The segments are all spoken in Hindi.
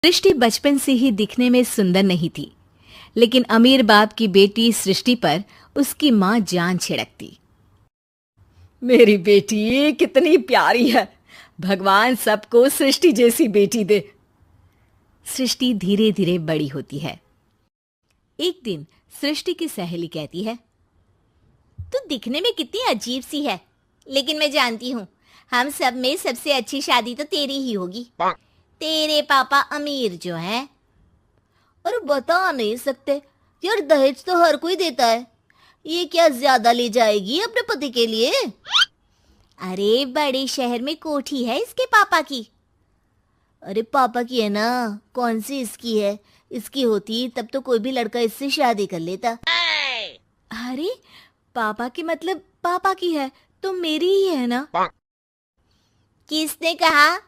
सृष्टि बचपन से ही दिखने में सुंदर नहीं थी, लेकिन अमीर बाप की बेटी सृष्टि पर उसकी माँ जान छिड़कती। मेरी बेटी कितनी प्यारी है, भगवान सबको सृष्टि जैसी बेटी दे। सृष्टि धीरे धीरे बड़ी होती है। एक दिन सृष्टि की सहेली कहती है, तू दिखने में कितनी अजीब सी है, लेकिन मैं जानती हूँ हम सब में सबसे अच्छी शादी तो तेरी ही होगी। तेरे पापा अमीर जो हैं। और बता नहीं सकते यार, दहेज तो हर कोई देता है, ये क्या ज्यादा ले जाएगी अपने पति के लिए? अरे बड़े शहर में कोठी है इसके पापा की। अरे पापा की है ना, कौन सी इसकी है? इसकी होती तब तो कोई भी लड़का इससे शादी कर लेता। अरे पापा की मतलब पापा की है तो मेरी ही है ना? किसने कहा?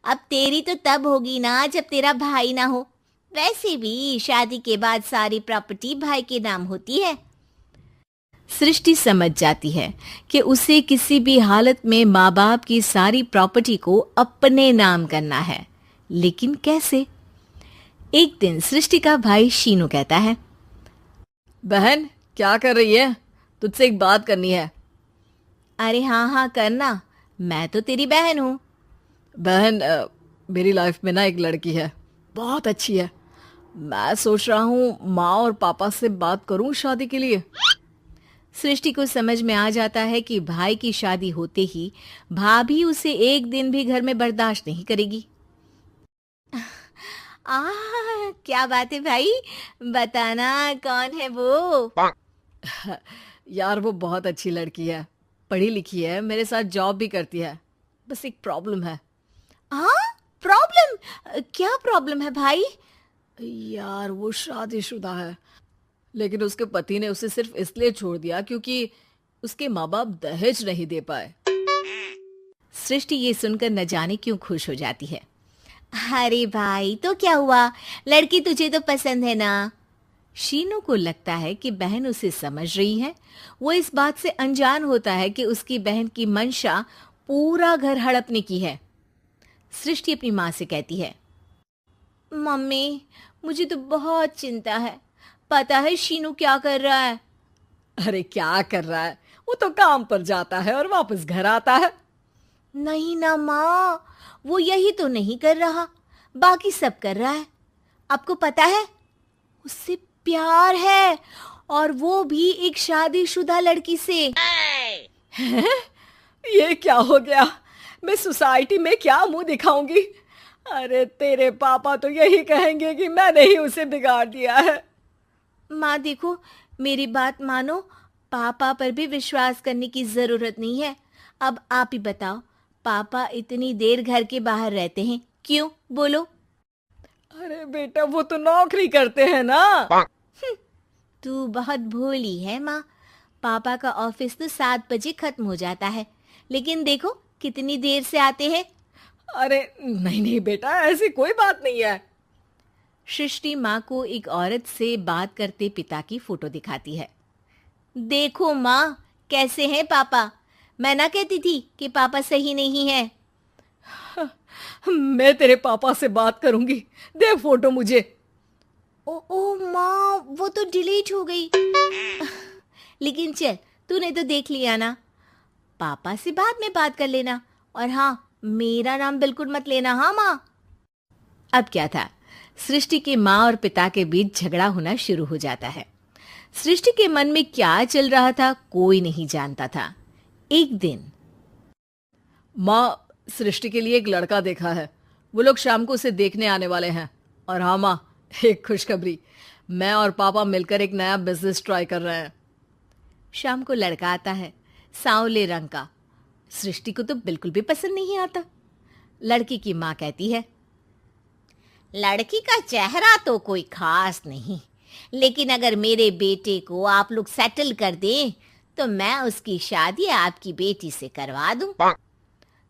अब तेरी तो तब होगी ना जब तेरा भाई ना हो। वैसे भी शादी के बाद सारी प्रॉपर्टी भाई के नाम होती है। सृष्टि समझ जाती है कि उसे किसी भी हालत में माँ बाप की सारी प्रॉपर्टी को अपने नाम करना है, लेकिन कैसे? एक दिन सृष्टि का भाई शीनू कहता है, बहन क्या कर रही है? तुझसे एक बात करनी है। अरे हाँ करना, मैं तो तेरी बहन हूँ। बहन मेरी लाइफ में ना एक लड़की है, बहुत अच्छी है। मैं सोच रहा हूँ माँ और पापा से बात करूँ शादी के लिए। सृष्टि को समझ में आ जाता है कि भाई की शादी होते ही भाभी उसे एक दिन भी घर में बर्दाश्त नहीं करेगी। क्या बात है भाई, बताना कौन है वो? यार वो बहुत अच्छी लड़की है, पढ़ी लिखी है, मेरे साथ जॉब भी करती है। बस एक प्रॉब्लम है। प्रॉब्लम? क्या प्रॉब्लम है भाई? यार वो शादीशुदा है, लेकिन उसके पति ने उसे सिर्फ इसलिए छोड़ दिया क्योंकि उसके माँ बाप दहेज नहीं दे पाए। सृष्टि ये सुनकर न जाने क्यों खुश हो जाती है। अरे भाई तो क्या हुआ, लड़की तुझे तो पसंद है ना? शीनू को लगता है कि बहन उसे समझ रही है। वो इस बात से अनजान होता है कि उसकी बहन की मंशा पूरा घर हड़पने की है। सृष्टि अपनी माँ से कहती है, मम्मी मुझे तो बहुत चिंता है। पता है शीनू क्या कर रहा है? अरे क्या कर रहा है? वो तो काम पर जाता है और वापस घर आता है। नहीं ना माँ, वो यही तो नहीं कर रहा, बाकी सब कर रहा है। आपको पता है उससे प्यार है, और वो भी एक शादीशुदा लड़की से। ये क्या हो गया? मैं सोसाइटी में क्या मुंह दिखाऊंगी? अरे तेरे पापा तो यही कहेंगे कि मैंने ही उसे बिगाड़ दिया है। माँ देखो, मेरी बात मानो, पापा पर भी विश्वास करने की जरूरत नहीं है। अब आप ही बताओ, पापा इतनी देर घर के बाहर रहते हैं क्यों? बोलो। अरे बेटा वो तो नौकरी करते हैं ना। तू बहुत भोली है माँ। पापा का ऑफिस तो 7 बजे खत्म हो जाता है, लेकिन देखो कितनी देर से आते हैं। अरे नहीं बेटा, ऐसी कोई बात नहीं है। सृष्टि माँ को एक औरत से बात करते पिता की फोटो दिखाती है। देखो माँ, कैसे हैं पापा? मैं ना कहती थी कि पापा सही नहीं है। मैं तेरे पापा से बात करूंगी, दे फोटो मुझे। ओ माँ, वो तो डिलीट हो गई। लेकिन चल, तूने तो देख लिया ना। पापा से बाद में बात कर लेना, और हाँ, मेरा नाम बिल्कुल मत लेना। हाँ माँ। अब क्या था, सृष्टि के माँ और पिता के बीच झगड़ा होना शुरू हो जाता है। सृष्टि के मन में क्या चल रहा था कोई नहीं जानता था। एक दिन, माँ सृष्टि के लिए एक लड़का देखा है, वो लोग शाम को उसे देखने आने वाले हैं। और हाँ माँ, एक खुशखबरी, मैं और पापा मिलकर एक नया बिजनेस ट्राई कर रहे हैं। शाम को लड़का आता है, सांवले रंग का। सृष्टि को तो बिल्कुल भी पसंद नहीं आता। लड़की की माँ कहती है, लड़की का चेहरा तो कोई खास नहीं, लेकिन अगर मेरे बेटे को आप लोग सेटल कर दें तो मैं उसकी शादी आपकी बेटी से करवा दूं।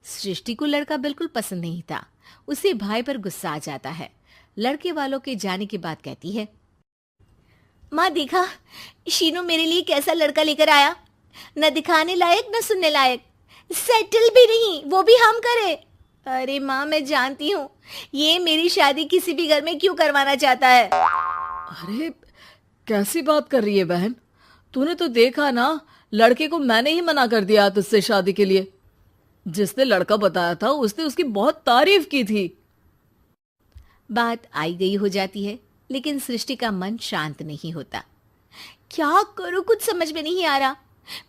सृष्टि को लड़का बिल्कुल पसंद नहीं था। उसे भाई पर गुस्सा आ जाता है। लड़के वालों के जाने के बाद कहती है, माँ देखा, शीनू मेरे लिए कैसा लड़का लेकर आया, न दिखाने लायक न सुनने लायक, सेटल भी नहीं, वो भी हम करे। अरे माँ, मैं जानती हूँ ये मेरी शादी किसी भी घर में क्यों करवाना चाहता है। अरे कैसी बात कर रही है बहन? तूने तो देखा ना, लड़के को मैंने ही मना कर दिया तुझसे शादी के लिए। जिसने लड़का बताया था उसने उसकी बहुत तारीफ की थी। बात आई गई हो जाती है, लेकिन सृष्टि का मन शांत नहीं होता। क्या करूं, कुछ समझ में नहीं आ रहा।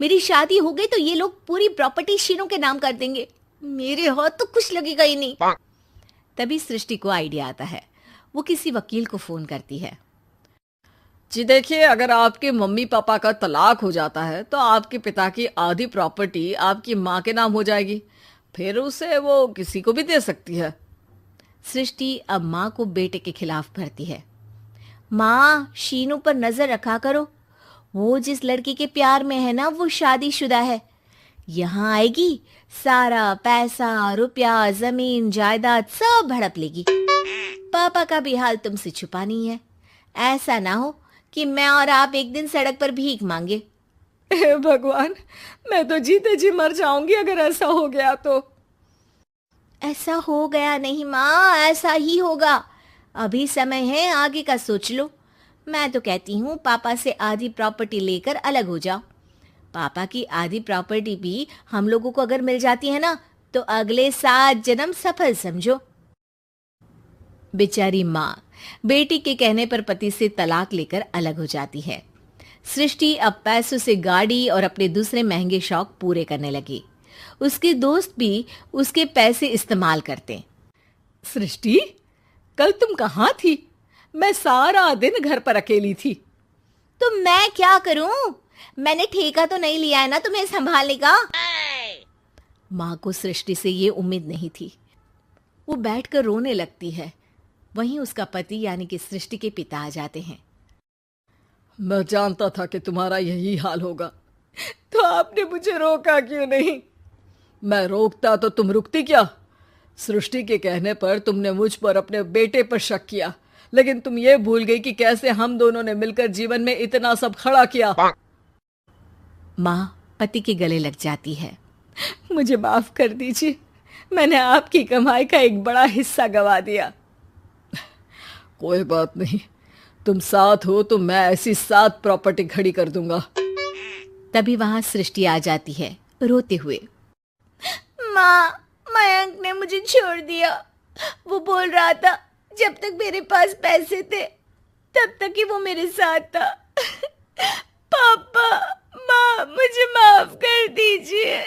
मेरी शादी हो गई तो ये लोग पूरी प्रॉपर्टी शीनू के नाम कर देंगे, मेरे हाथ तो कुछ लगेगा ही नहीं। तभी सृष्टि को आइडिया आता है। वो किसी वकील को फोन करती है। जी देखिए, अगर आपके मम्मी पापा का तलाक हो जाता है तो आपके पिता की आधी प्रॉपर्टी आपकी माँ के नाम हो जाएगी, फिर उसे वो किसी को भी दे सकती है। सृष्टि अब माँ को बेटे के खिलाफ भरती है। माँ, शीनू पर नजर रखा करो, वो जिस लड़की के प्यार में है ना वो शादीशुदा है। यहाँ आएगी, सारा पैसा रुपया जमीन जायदाद सब हड़प लेगी। पापा का भी हाल तुमसे छुपा नहीं है। ऐसा ना हो कि मैं और आप एक दिन सड़क पर भीख मांगे। हे भगवान, मैं तो जीते जी मर जाऊंगी अगर ऐसा हो गया तो। ऐसा हो गया नहीं माँ, ऐसा ही होगा। अभी समय है, आगे का सोच लो। मैं तो कहती हूँ पापा से आधी प्रॉपर्टी लेकर अलग हो जाओ। पापा की आधी प्रॉपर्टी भी हम लोगों को अगर मिल जाती है ना, तो अगले 7 जन्म सफल समझो। बेचारी माँ बेटी के कहने पर पति से तलाक लेकर अलग हो जाती है। सृष्टि अब पैसों से गाड़ी और अपने दूसरे महंगे शौक पूरे करने लगी। उसके दोस्त भी उसके पैसे इस्तेमाल करते। सृष्टि, कल तुम कहाँ थी? मैं सारा दिन घर पर अकेली थी। तो मैं क्या करूं? मैंने ठेका तो नहीं लिया है ना तुम्हें संभालने का। माँ को सृष्टि से ये उम्मीद नहीं थी। वो बैठकर रोने लगती है। वहीं उसका पति यानी कि सृष्टि के पिता आ जाते हैं। मैं जानता था कि तुम्हारा यही हाल होगा, तो आपने मुझे रोका क्यों नहीं? मैं रोकता तो तुम रुकती क्या? सृष्टि के कहने पर तुमने मुझ पर अपने बेटे पर शक किया, लेकिन तुम ये भूल गई कि कैसे हम दोनों ने मिलकर जीवन में इतना सब खड़ा किया। माँ पति के गले लग जाती है। मुझे माफ कर दीजिए, मैंने आपकी कमाई का एक बड़ा हिस्सा गवा दिया। कोई बात नहीं, तुम साथ हो तो मैं ऐसी 7 प्रॉपर्टी खड़ी कर दूंगा। तभी वहां सृष्टि आ जाती है रोते हुए। माँ, मयंक ने मुझे छोड़ दिया। वो बोल रहा था जब तक मेरे पास पैसे थे तब तक ही वो मेरे साथ था। पापा, माँ, मुझे माफ कर दीजिए।